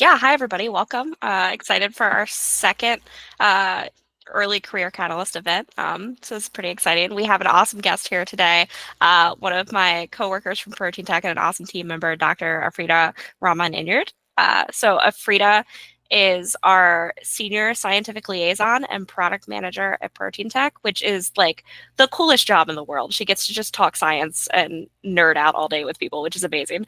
Yeah, hi everybody, welcome. Excited for our second uh, early career catalyst event. So it's pretty exciting. We have an awesome guest here today. One of my coworkers from Protein Tech and an awesome team member, Dr. Afrida Rahman-Enyart. So Afrida is our senior scientific liaison and product manager at Protein Tech, which is like the coolest job in the world. She gets to just talk science and nerd out all day with people, which is amazing.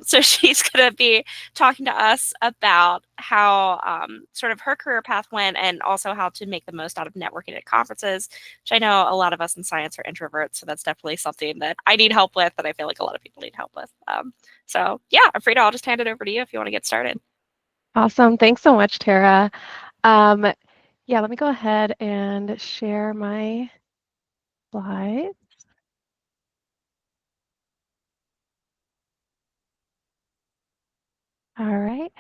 So she's going to be talking to us about how sort of her career path went and also how to make the most out of networking at conferences, which I know a lot of us in science are introverts. So that's definitely something that I need help with, that I feel like a lot of people need help with. So yeah, Afrida, I'll just hand it over to you if you want to get started. Awesome. Thanks so much, Tara. Um, yeah, let me go ahead and share my slides. All right.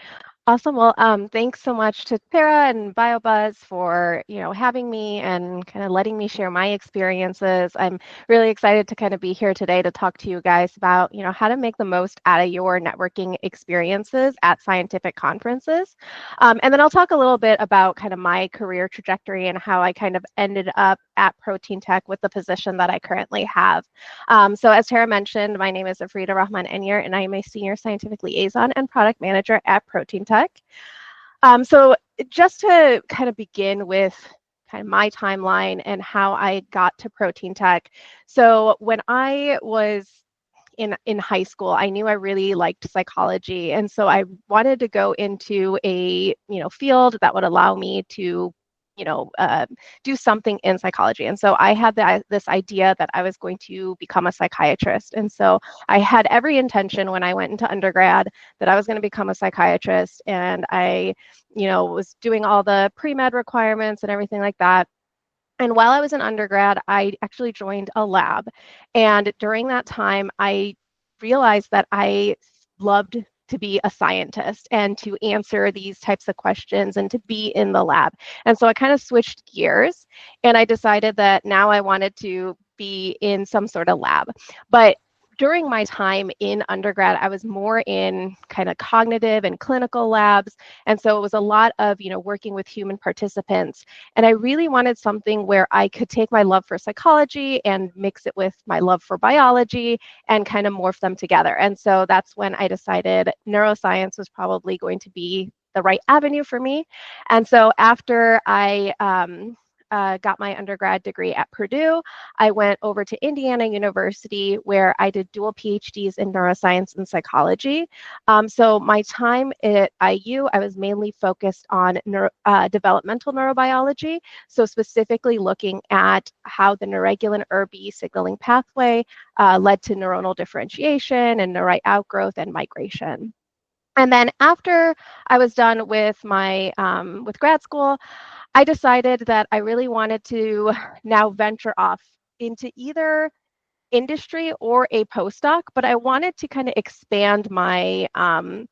Awesome. Well, thanks so much to Tara and BioBuzz for, having me and kind of letting me share my experiences. I'm really excited to kind of be here today to talk to you guys about, how to make the most out of your networking experiences at scientific conferences. And then I'll talk a little bit about kind of my career trajectory and how I kind of ended up at Protein Tech with the position that I currently have. So as Tara mentioned, my name is Afrida Rahman-Enyart, and I am a senior scientific liaison and product manager at Protein Tech. So just to kind of begin with kind of my timeline and how I got to Protein Tech. So when I was in high school, I knew I really liked psychology, and so I wanted to go into a field that would allow me to you know uh, do something in psychology. And so I had this idea that I was going to become a psychiatrist, and so I had every intention when I went into undergrad that I was going to become a psychiatrist, and I was doing all the pre-med requirements and everything like that. And while I was in undergrad, I actually joined a lab. And during that time, I realized that I loved to be a scientist and to answer these types of questions and to be in the lab. And so I kind of switched gears and I decided that now I wanted to be in some sort of lab. But during my time in undergrad, I was more in kind of cognitive and clinical labs. And so it was a lot of, working with human participants. And I really wanted something where I could take my love for psychology and mix it with my love for biology and kind of morph them together. And so that's when I decided neuroscience was probably going to be the right avenue for me. And so after I got my undergrad degree at Purdue, I went over to Indiana University where I did dual PhDs in neuroscience and psychology. So my time at IU, I was mainly focused on developmental neurobiology, so specifically looking at how the neuregulin ERB signaling pathway led to neuronal differentiation and neurite outgrowth and migration. And then after I was done with my with grad school, I decided that I really wanted to now venture off into either industry or a postdoc, but I wanted to kind of expand my kind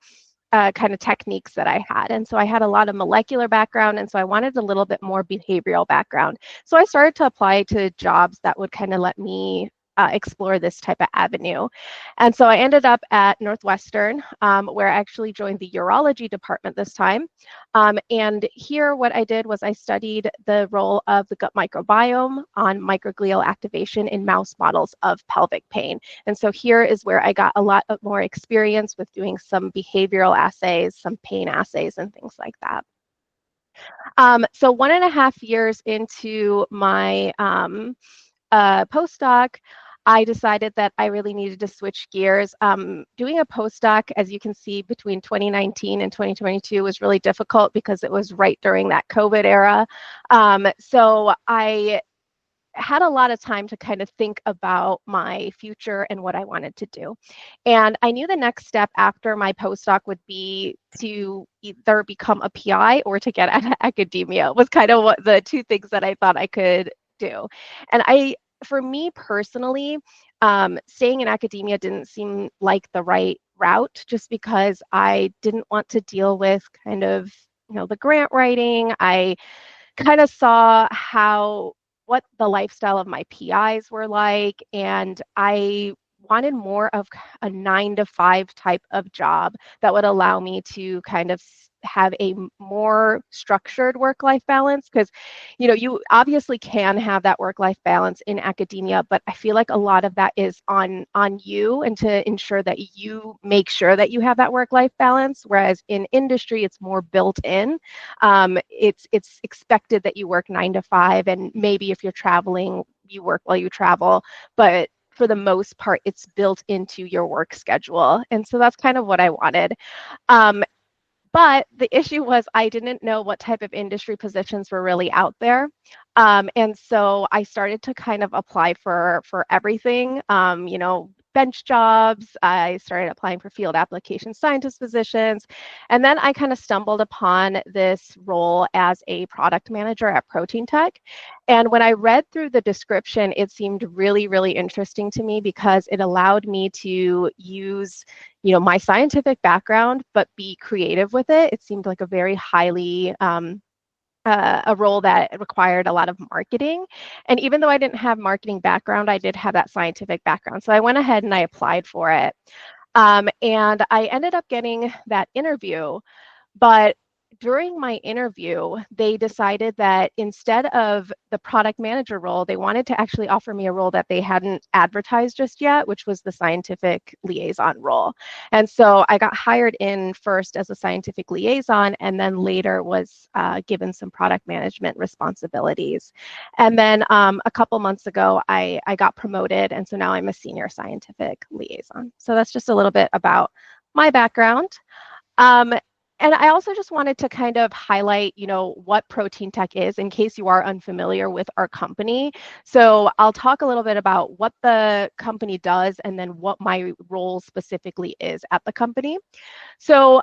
of techniques that I had. And so I had a lot of molecular background, and so I wanted a little bit more behavioral background. So I started to apply to jobs that would kind of let me explore this type of avenue. And so I ended up at Northwestern, where I actually joined the urology department this time. And here, what I did was I studied the role of the gut microbiome on microglial activation in mouse models of pelvic pain. And so here is where I got a lot of more experience with doing some behavioral assays, some pain assays, and things like that. So 1.5 years into my postdoc, I decided that I really needed to switch gears. Doing a postdoc, as you can see, between 2019 and 2022 was really difficult because it was right during that COVID era. So I had a lot of time to kind of think about my future and what I wanted to do. And I knew the next step after my postdoc would be to either become a PI or to get out of academia, was kind of what the two things that I thought I could do. And for me personally, staying in academia didn't seem like the right route just because I didn't want to deal with kind of, the grant writing. I kind of saw what the lifestyle of my PIs were like, and I wanted more of a 9 to 5 type of job that would allow me to kind of have a more structured work-life balance, because you obviously can have that work-life balance in academia, but I feel like a lot of that is on you, and to ensure that you make sure that you have that work-life balance, whereas in industry it's more built in. It's expected that you work 9 to 5, and maybe if you're traveling, you work while you travel, but for the most part it's built into your work schedule, and so that's kind of what I wanted. um, but the issue was I didn't know what type of industry positions were really out there. And so I started to kind of apply for everything, bench jobs. I started applying for field application scientist positions. And then I kind of stumbled upon this role as a product manager at Protein Tech. And when I read through the description, it seemed really, really interesting to me because it allowed me to use my scientific background, but be creative with it. It seemed like a very highly a role that required a lot of marketing. And even though I didn't have marketing background, I did have that scientific background. So I went ahead and I applied for it. And I ended up getting that interview. But during my interview, they decided that instead of the product manager role, they wanted to actually offer me a role that they hadn't advertised just yet, which was the scientific liaison role. And so I got hired in first as a scientific liaison, and then later was given some product management responsibilities. And then a couple months ago, I got promoted, and so now I'm a senior scientific liaison. So that's just a little bit about my background. Um, and I also just wanted to kind of highlight, what Protein Tech is in case you are unfamiliar with our company. So I'll talk a little bit about what the company does and then what my role specifically is at the company. So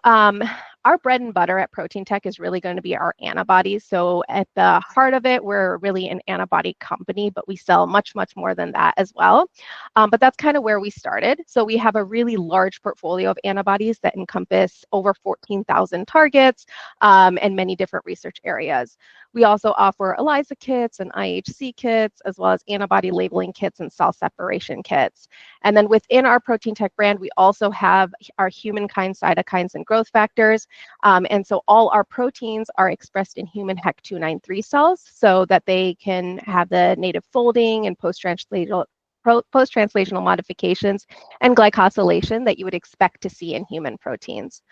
our bread and butter at Protein Tech is really going to be our antibodies. So at the heart of it, we're really an antibody company, but we sell much, much more than that as well. But that's kind of where we started. So we have a really large portfolio of antibodies that encompass over 14,000 targets and many different research areas. We also offer ELISA kits and IHC kits, as well as antibody labeling kits and cell separation kits. And then within our Protein Tech brand, we also have our humankind cytokines and growth factors. And so all our proteins are expressed in human HEC293 cells so that they can have the native folding and post-translational modifications and glycosylation that you would expect to see in human proteins.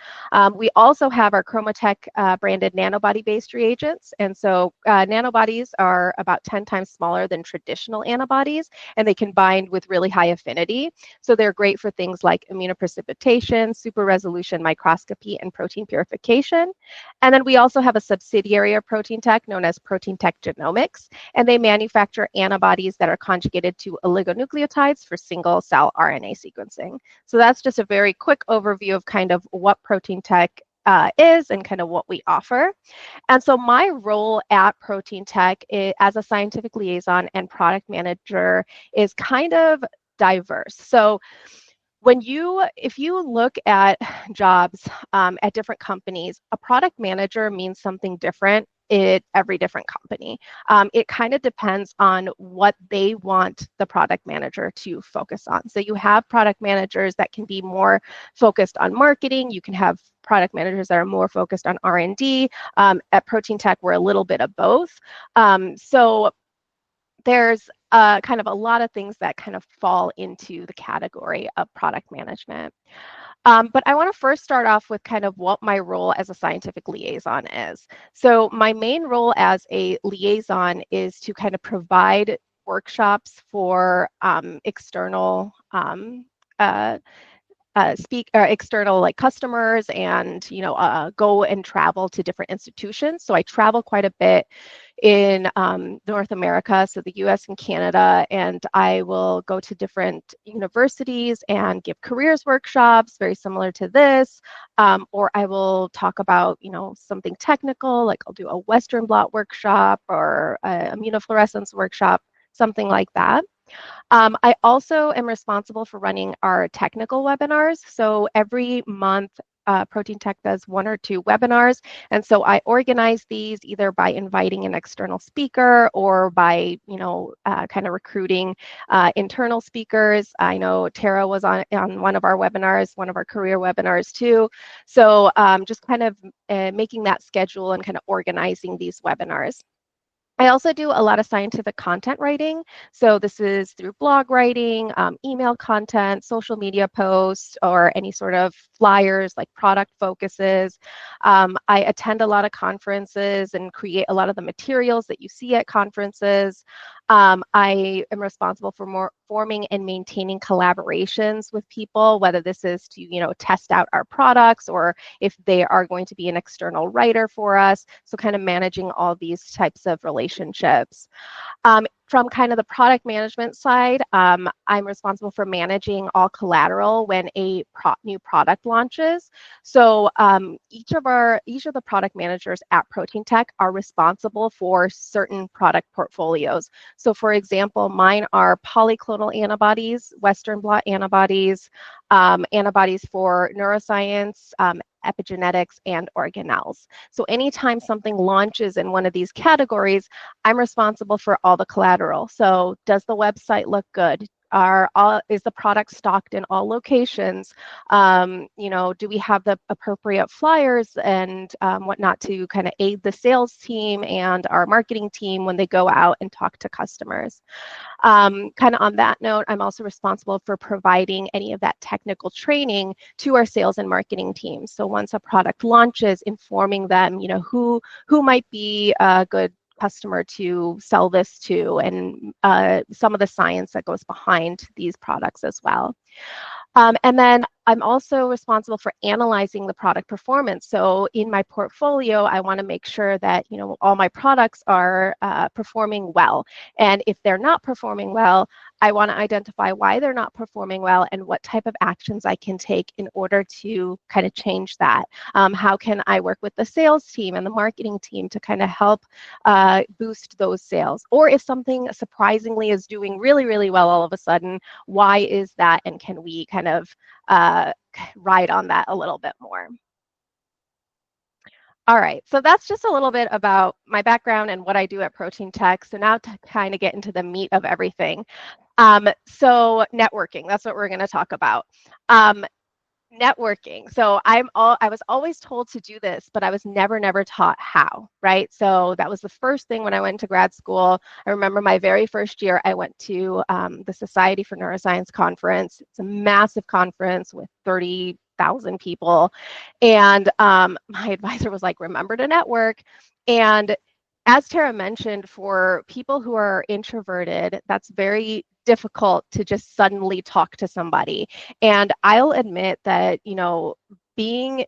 We also have our Chromatech branded nanobody-based reagents. And so nanobodies are about 10 times smaller than traditional antibodies, and they can bind with really high affinity. So they're great for things like immunoprecipitation, super resolution microscopy, and protein purification. And then we also have a subsidiary of Protein Tech known as Protein Tech Genomics, and they manufacture antibodies that are conjugated to oligonucleotides for single cell RNA sequencing. So that's just a very quick overview of kind of what Protein Tech is and kind of what we offer. And so my role at Protein Tech as a scientific liaison and product manager is kind of diverse. So if you look at jobs at different companies, a product manager means something different at every different company. It kind of depends on what they want the product manager to focus on. So you have product managers that can be more focused on marketing. You can have product managers that are more focused on R&D. At Protein Tech, we're a little bit of both. So there's kind of a lot of things that kind of fall into the category of product management. But I want to first start off with kind of what my role as a scientific liaison is. So my main role as a liaison is to kind of provide workshops for external external like customers, and go and travel to different institutions. So I travel quite a bit in North America, so the US and Canada, and I will go to different universities and give careers workshops very similar to this, or I will talk about something technical, like I'll do a Western blot workshop or a immunofluorescence workshop, something like that. I also am responsible for running our technical webinars. So every month, Protein Tech does 1 or 2 webinars. And so I organize these either by inviting an external speaker or by, kind of recruiting internal speakers. I know Tara was on one of our webinars, one of our career webinars too. So just kind of making that schedule and kind of organizing these webinars. I also do a lot of scientific content writing. So this is through blog writing, email content, social media posts, or any sort of flyers like product focuses. I attend a lot of conferences and create a lot of the materials that you see at conferences. I am responsible for forming and maintaining collaborations with people, whether this is to, test out our products or if they are going to be an external writer for us. So kind of managing all these types of relationships. From kind of the product management side, I'm responsible for managing all collateral when a new product launches. So each of the product managers at Protein Tech are responsible for certain product portfolios. So for example, mine are polyclonal antibodies, Western blot antibodies, antibodies for neuroscience, epigenetics, and organelles. So anytime something launches in one of these categories, I'm responsible for all the collateral. So does the website look good? Is the product stocked in all locations? Do we have the appropriate flyers and whatnot to kind of aid the sales team and our marketing team when they go out and talk to customers? Kind of on that note, I'm also responsible for providing any of that technical training to our sales and marketing teams. So once a product launches, informing them, who might be a good customer to sell this to, and some of the science that goes behind these products as well. And then I'm also responsible for analyzing the product performance. So in my portfolio, I want to make sure that all my products are performing well. And if they're not performing well, I want to identify why they're not performing well and what type of actions I can take in order to kind of change that. How can I work with the sales team and the marketing team to kind of help boost those sales? Or if something surprisingly is doing really, really well all of a sudden, why is that? And can we kind of ride on that a little bit more? All right, so that's just a little bit about my background and what I do at Protein Tech. So now to kind of get into the meat of everything. So networking, that's what we're going to talk about. Networking. So I was always told to do this, but I was never taught how, right? So that was the first thing when I went to grad school. I remember my very first year, I went to the Society for Neuroscience conference. It's a massive conference with 30,000 people. And my advisor was like, remember to network. And as Tara mentioned, for people who are introverted, that's very difficult to just suddenly talk to somebody. And I'll admit that, being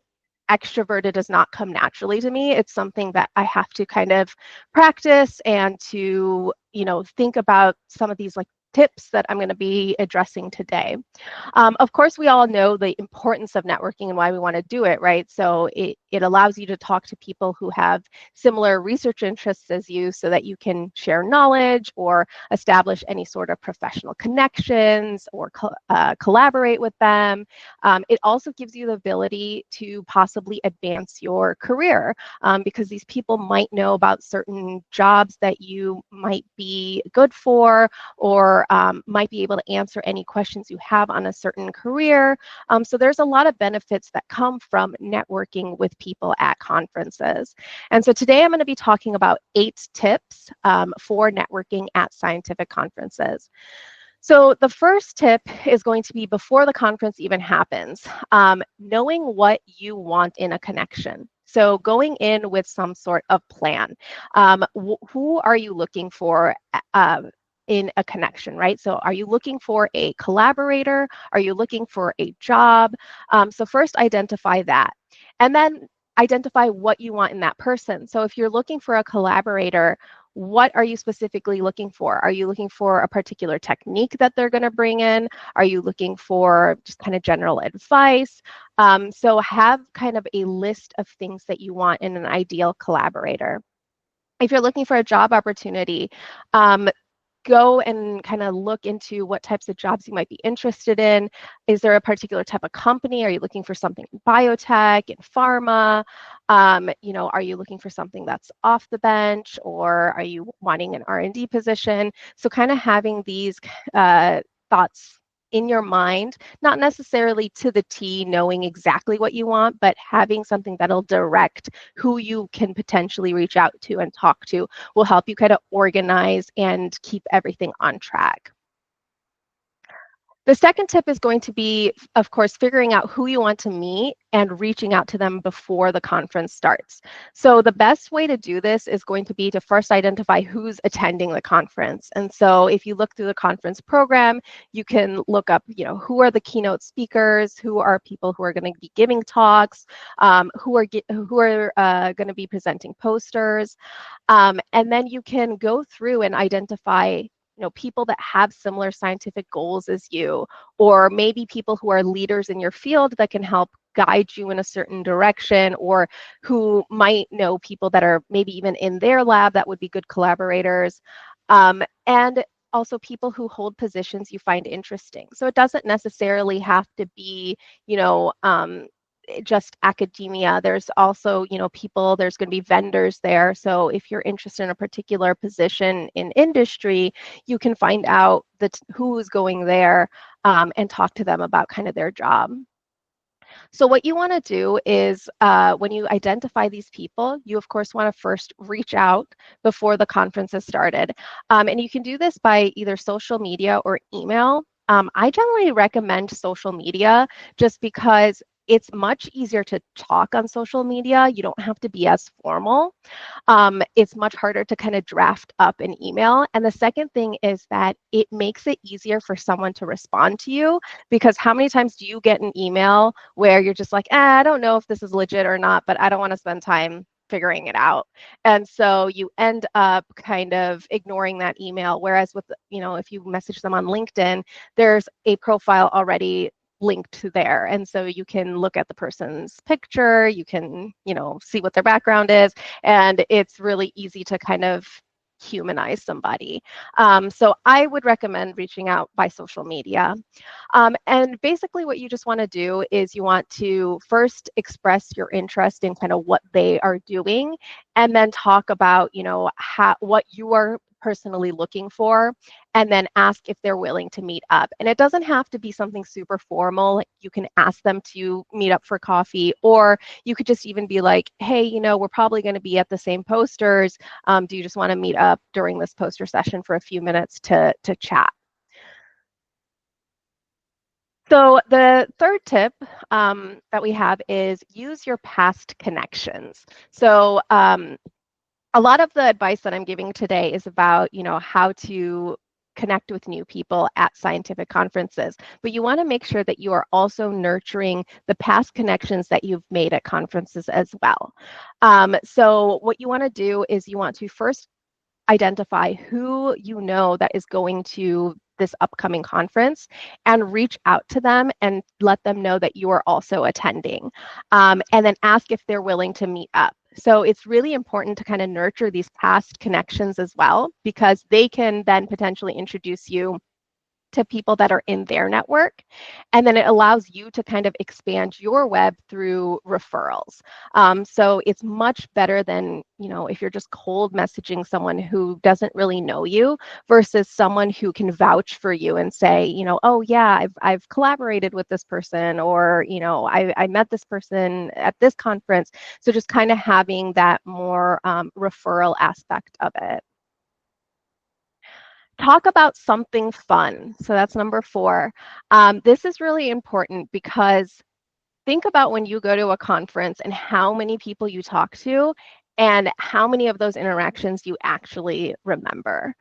extroverted does not come naturally to me. It's something that I have to kind of practice and to, think about some of these like tips that I'm going to be addressing today. Of course, we all know the importance of networking and why we want to do it, right? So it allows you to talk to people who have similar research interests as you so that you can share knowledge or establish any sort of professional connections or collaborate with them. It also gives you the ability to possibly advance your career because these people might know about certain jobs that you might be good for or might be able to answer any questions you have on a certain career. So there's a lot of benefits that come from networking with people at conferences. And so today I'm going to be talking about 8 tips for networking at scientific conferences. So the first tip is going to be before the conference even happens, knowing what you want in a connection. So going in with some sort of plan. Who are you looking for in a connection, right? So are you looking for a collaborator? Are you looking for a job? So first identify that. And then identify what you want in that person. So if you're looking for a collaborator, what are you specifically looking for? Are you looking for a particular technique that they're going to bring in? Are you looking for just kind of general advice? So have kind of a list of things that you want in an ideal collaborator. If you're looking for a job opportunity, go and kind of look into what types of jobs you might be interested in. Is there a particular type of company? Are you looking for something in biotech, in pharma? Are you looking for something that's off the bench, or are you wanting an R&D position? So kind of having these thoughts in your mind, not necessarily to the T, knowing exactly what you want, but having something that'll direct who you can potentially reach out to and talk to will help you kind of organize and keep everything on track. The second tip is going to be, of course, figuring out who you want to meet and reaching out to them before the conference starts. So the best way to do this is going to be to first identify who's attending the conference. And so if you look through the conference program, you can look up, who are the keynote speakers, who are people who are going to be giving talks, who are going to be presenting posters, and then you can go through and identify people that have similar scientific goals as you, or maybe people who are leaders in your field that can help guide you in a certain direction, or who might know people that are maybe even in their lab that would be good collaborators, and also people who hold positions you find interesting. So it doesn't necessarily have to be, just academia. There's also, people, there's going to be vendors there. So if you're interested in a particular position in industry, you can find out who's going there, and talk to them about kind of their job. So what you want to do is, when you identify these people, you of course want to first reach out before the conference has started. And you can do this by either social media or email. I generally recommend social media just because it's much easier to talk on social media. You don't have to be as formal. It's much harder to kind of draft up an email. And the second thing is that it makes it easier for someone to respond to you, because how many times do you get an email where you're just like, I don't know if this is legit or not, but I don't want to spend time figuring it out. And so you end up kind of ignoring that email. Whereas with, if you message them on LinkedIn, there's a profile already linked to there. And so you can look at the person's picture, you can, see what their background is, and it's really easy to kind of humanize somebody. So I would recommend reaching out by social media. And basically what you just want to do is you want to first express your interest in kind of what they are doing, and then talk about, what you are personally looking for, and then ask if they're willing to meet up. And it doesn't have to be something super formal. Like, you can ask them to meet up for coffee, or you could just even be like, hey, we're probably going to be at the same posters. Do you just want to meet up during this poster session for a few minutes to chat? So the third tip that we have is use your past connections. So a lot of the advice that I'm giving today is about, how to connect with new people at scientific conferences. But you want to make sure that you are also nurturing the past connections that you've made at conferences as well. So what you want to do is you want to first identify who that is going to this upcoming conference, and reach out to them and let them know that you are also attending, and then ask if they're willing to meet up. So it's really important to kind of nurture these past connections as well, because they can then potentially introduce you to people that are in their network. And then it allows you to kind of expand your web through referrals. So it's much better than, if you're just cold messaging someone who doesn't really know you, versus someone who can vouch for you and say, oh yeah, I've collaborated with this person, or, I met this person at this conference. So just kind of having that more referral aspect of it. Talk about something fun. So that's number 4. This is really important, because think about when you go to a conference and how many people you talk to, and how many of those interactions you actually remember.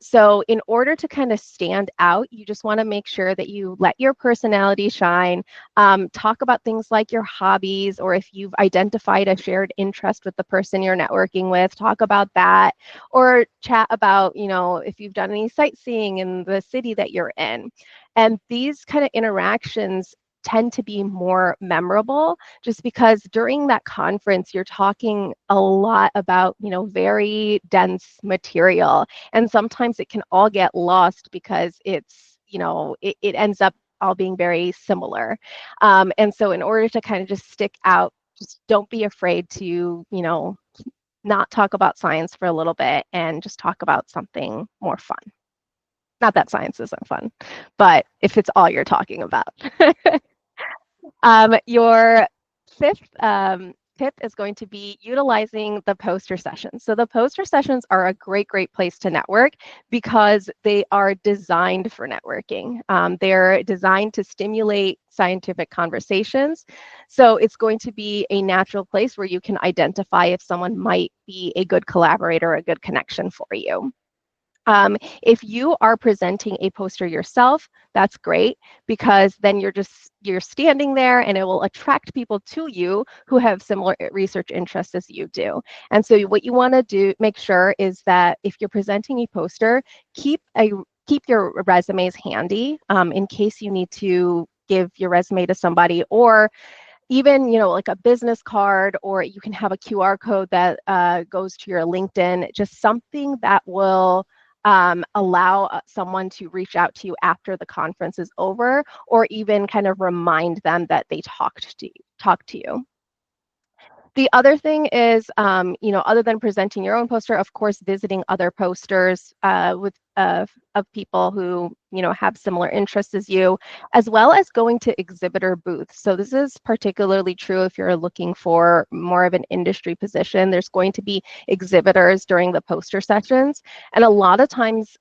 So in order to kind of stand out, you just want to make sure that you let your personality shine. Talk about things like your hobbies, or if you've identified a shared interest with the person you're networking with, talk about that, or chat about, if you've done any sightseeing in the city that you're in. And these kind of interactions tend to be more memorable, just because during that conference you're talking a lot about, very dense material, and sometimes it can all get lost because it ends up all being very similar. And so in order to kind of just stick out, just don't be afraid to, not talk about science for a little bit and just talk about something more fun. Not that science isn't fun, but if it's all you're talking about. Your fifth tip is going to be utilizing the poster sessions. So the poster sessions are a great place to network because they are designed for networking. They're designed to stimulate scientific conversations. So it's going to be a natural place where you can identify if someone might be a good collaborator, a good connection for you. If you are presenting a poster yourself, that's great, because then you're standing there and it will attract people to you who have similar research interests as you do. And so what you want to make sure is that if you're presenting a poster, keep your resumes handy in case you need to give your resume to somebody, or even, like a business card, or you can have a QR code that goes to your LinkedIn, just something that will allow someone to reach out to you after the conference is over, or even kind of remind them that they talked to you. The other thing is, other than presenting your own poster, of course, visiting other posters of people who, have similar interests as you, as well as going to exhibitor booths. So this is particularly true if you're looking for more of an industry position. There's going to be exhibitors during the poster sessions. And a lot of times,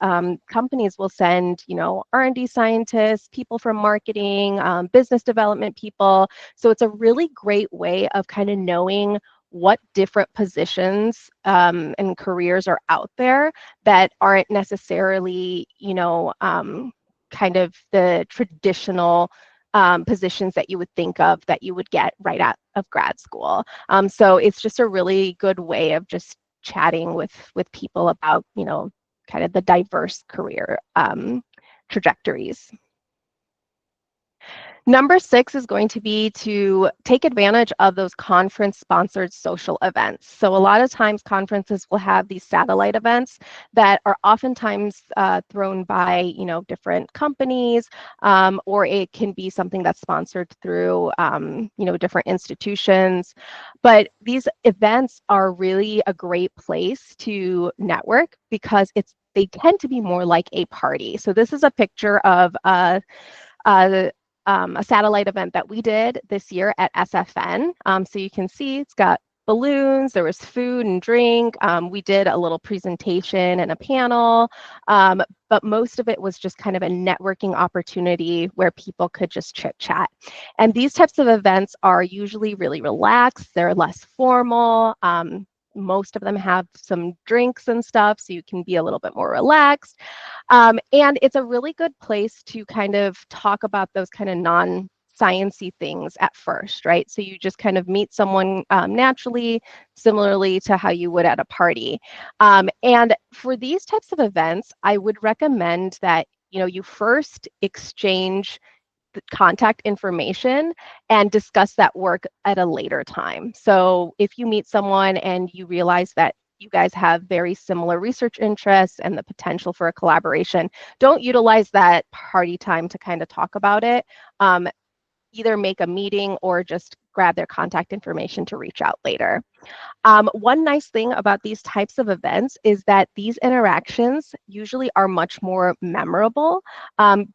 companies will send, R&D scientists, people from marketing, business development people. So it's a really great way of kind of knowing what different positions and careers are out there that aren't necessarily, kind of the traditional positions that you would think of that you would get right out of grad school. So it's just a really good way of just chatting with people about, kind of the diverse career trajectories. Number 6 is going to be to take advantage of those conference-sponsored social events. So a lot of times conferences will have these satellite events that are oftentimes thrown by, different companies, or it can be something that's sponsored through, different institutions. But these events are really a great place to network because they tend to be more like a party. So this is a picture of a satellite event that we did this year at SFN. So you can see it's got balloons, there was food and drink. We did a little presentation and a panel, but most of it was just kind of a networking opportunity where people could just chit chat. And these types of events are usually really relaxed, they're less formal. Most of them have some drinks and stuff, so you can be a little bit more relaxed. And it's a really good place to kind of talk about those kind of non-sciencey things at first, right? So you just kind of meet someone naturally, similarly to how you would at a party. And for these types of events, I would recommend that you first exchange the contact information and discuss that work at a later time. So if you meet someone and you realize that you guys have very similar research interests and the potential for a collaboration, don't utilize that party time to kind of talk about it. Either make a meeting or just grab their contact information to reach out later. One nice thing about these types of events is that these interactions usually are much more memorable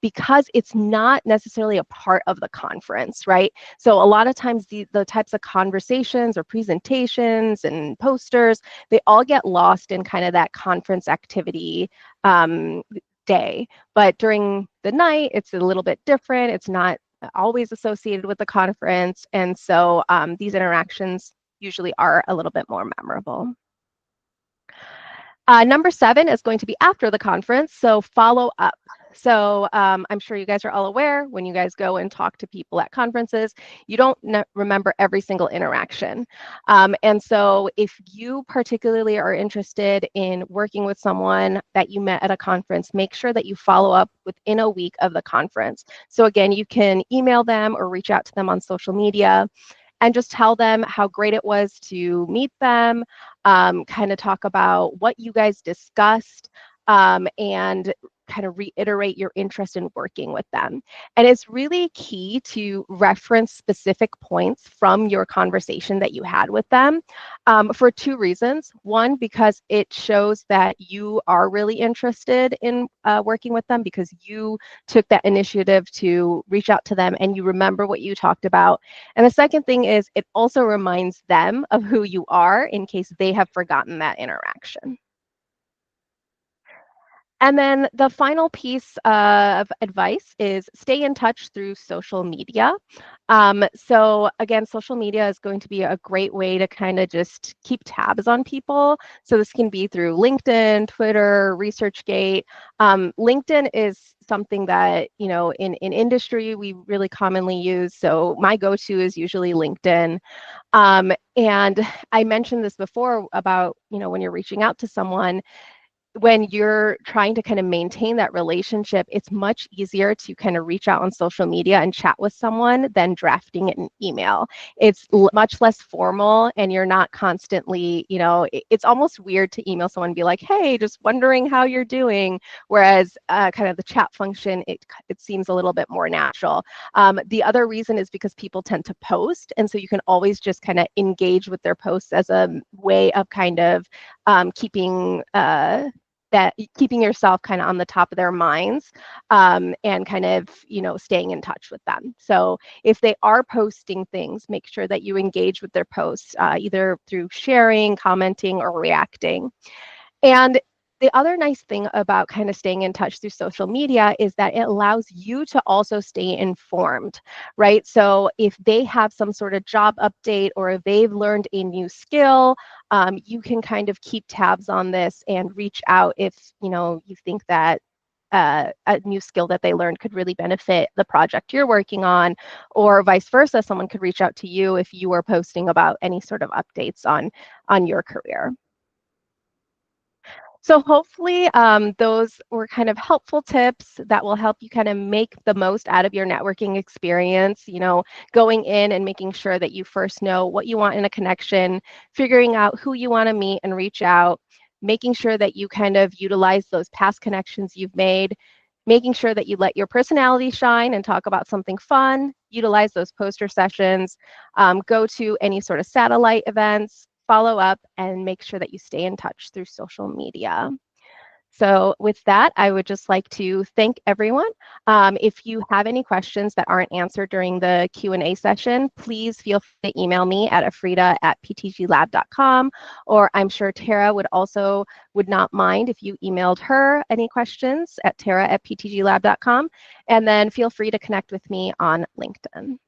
because it's not necessarily a part of the conference, right? So a lot of times the types of conversations or presentations and posters, they all get lost in kind of that conference activity day. But during the night, it's a little bit different. It's not always associated with the conference. And so these interactions usually are a little bit more memorable. Number 7 is going to be after the conference, so follow up. So I'm sure you guys are all aware when you guys go and talk to people at conferences, you don't remember every single interaction. And so if you particularly are interested in working with someone that you met at a conference, make sure that you follow up within a week of the conference. So again, you can email them or reach out to them on social media and just tell them how great it was to meet them, kind of talk about what you guys discussed, and kind of reiterate your interest in working with them. And it's really key to reference specific points from your conversation that you had with them, for two reasons. One, because it shows that you are really interested in working with them because you took that initiative to reach out to them and you remember what you talked about. And the second thing is it also reminds them of who you are in case they have forgotten that interaction. And then the final piece of advice is stay in touch through social media. So again, social media is going to be a great way to kind of just keep tabs on people. So this can be through LinkedIn, Twitter, ResearchGate. LinkedIn is something that, you know, in industry, we really commonly use. So my go-to is usually LinkedIn. And I mentioned this before about, you know, when you're reaching out to someone, when you're trying to kind of maintain that relationship, it's much easier to kind of reach out on social media and chat with someone than drafting it in email. It's much less formal and you're not constantly, you know, it's almost weird to email someone and be like, hey, just wondering how you're doing. Whereas kind of the chat function, it seems a little bit more natural. The other reason is because people tend to post. And so you can always just kind of engage with their posts as a way of kind of keeping yourself kind of on the top of their minds, and kind of, you know, staying in touch with them. So if they are posting things, make sure that you engage with their posts, either through sharing, commenting, or reacting. And the other nice thing about kind of staying in touch through social media is that it allows you to also stay informed, right? So if they have some sort of job update or if they've learned a new skill, you can kind of keep tabs on this and reach out if, you know, you think that a new skill that they learned could really benefit the project you're working on, or vice versa. Someone could reach out to you if you are posting about any sort of updates on your career. So hopefully those were kind of helpful tips that will help you kind of make the most out of your networking experience, you know, going in and making sure that you first know what you want in a connection, figuring out who you want to meet and reach out, making sure that you kind of utilize those past connections you've made, making sure that you let your personality shine and talk about something fun, utilize those poster sessions, go to any sort of satellite events, follow up, and make sure that you stay in touch through social media. So with that, I would just like to thank everyone. If you have any questions that aren't answered during the Q&A session, please feel free to email me at afrida@ptglab.com, or I'm sure Tara would not mind if you emailed her any questions at tara@ptglab.com, and then feel free to connect with me on LinkedIn.